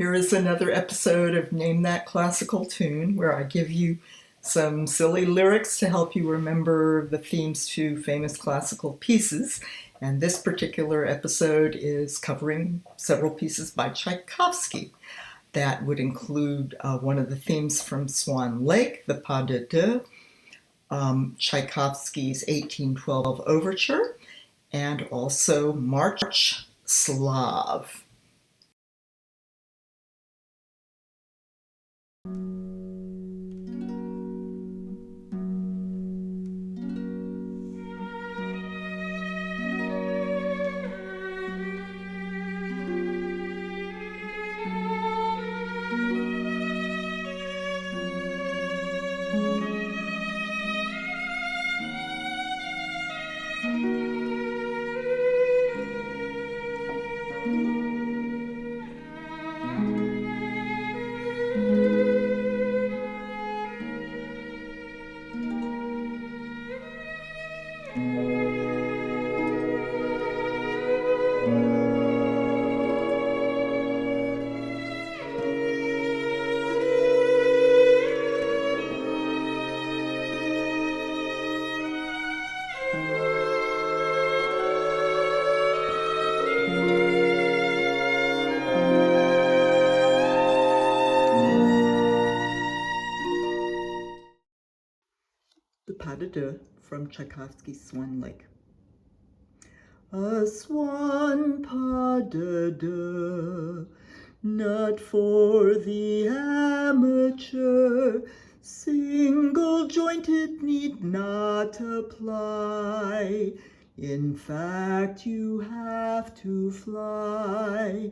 Here is another episode of Name That Classical Tune, where I give you some silly lyrics to help you remember the themes to famous classical pieces. And this particular episode is covering several pieces by Tchaikovsky. That would include one of the themes from Swan Lake, the Pas de Deux, Tchaikovsky's 1812 Overture, and also Marche, Slav. The Pas de Deux from Tchaikovsky's Swan Lake. A swan pas de deux, not for the amateur, single-jointed need not apply. In fact, you have to fly.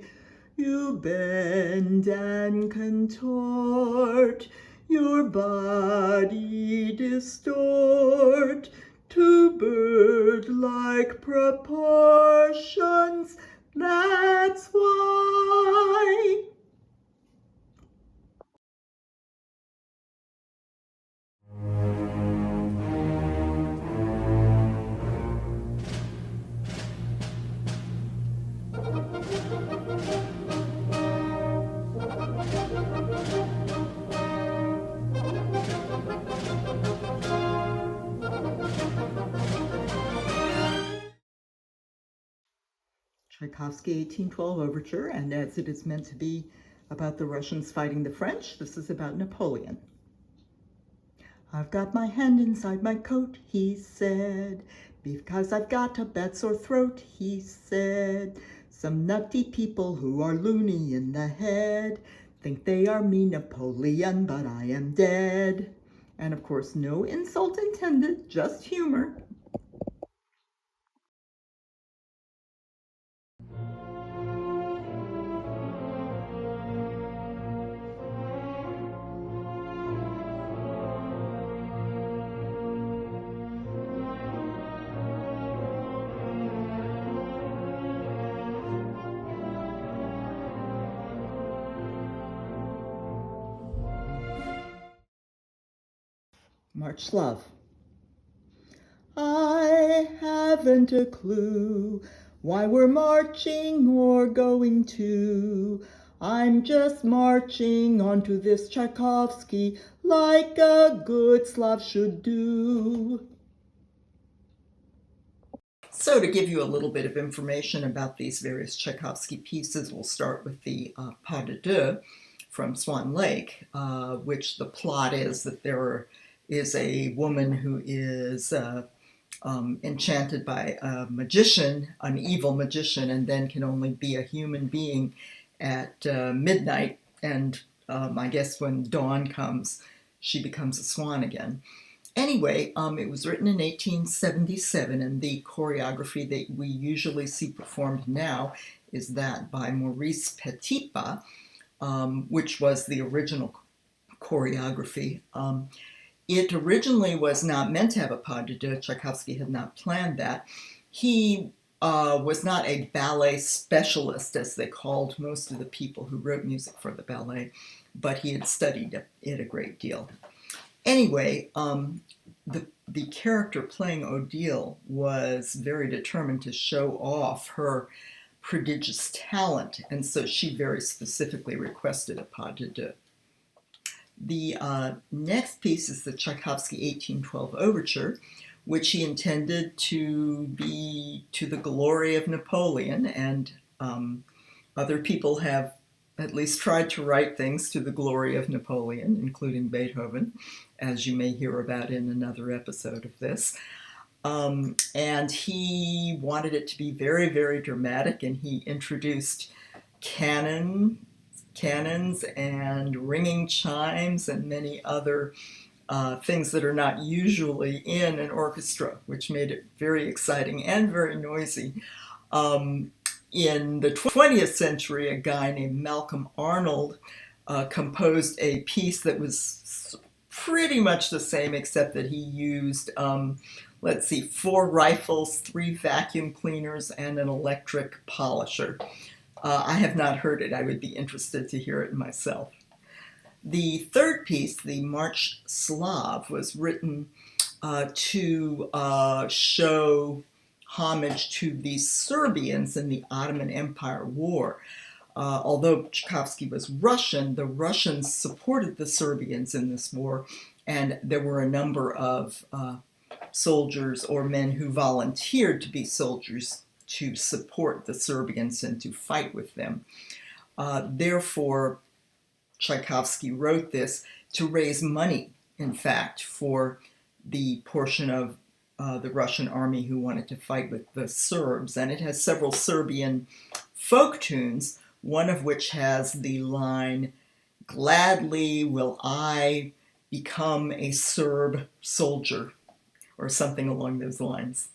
You bend and contort, your body distort to bird-like proportions. That's why. Tchaikovsky 1812 Overture, and as it is meant to be about the Russians fighting the French, this is about Napoleon. I've got my hand inside my coat, he said, because I've got a bad sore throat, he said. Some nutty people who are loony in the head think they are me, Napoleon, but I am dead. And of course, no insult intended, just humor. March, Slav. I haven't a clue why we're marching or going to. I'm just marching onto this Tchaikovsky like a good Slav should do. So to give you a little bit of information about these various Tchaikovsky pieces, we'll start with the Pas de Deux from Swan Lake, which the plot is that there is a woman who is enchanted by a magician, an evil magician, and then can only be a human being at midnight. And I guess when dawn comes, she becomes a swan again. Anyway, it was written in 1877, and the choreography that we usually see performed now is that by Maurice Petipa, which was the original choreography. It originally was not meant to have a pas de deux. Tchaikovsky had not planned that. He was not a ballet specialist, as they called most of the people who wrote music for the ballet, but he had studied it a great deal. Anyway, the character playing Odile was very determined to show off her prodigious talent, and so she very specifically requested a pas de deux. The next piece is the Tchaikovsky 1812 Overture, which he intended to be to the glory of Napoleon, and other people have at least tried to write things to the glory of Napoleon, including Beethoven, as you may hear about in another episode of this. And he wanted it to be very, very dramatic, and he introduced cannons and ringing chimes and many other things that are not usually in an orchestra, which made it very exciting and very noisy. In the 20th century, a guy named Malcolm Arnold composed a piece that was pretty much the same, except that he used, 4 rifles, 3 vacuum cleaners, and an electric polisher. I have not heard it. I would be interested to hear it myself. The third piece, the Marche Slav, was written to show homage to the Serbians in the Ottoman Empire War. Although Tchaikovsky was Russian, the Russians supported the Serbians in this war, and there were a number of soldiers or men who volunteered to be soldiers to support the Serbians and to fight with them. Therefore, Tchaikovsky wrote this to raise money, in fact, for the portion of the Russian army who wanted to fight with the Serbs. And it has several Serbian folk tunes, one of which has the line, "Gladly will I become a Serb soldier," or something along those lines.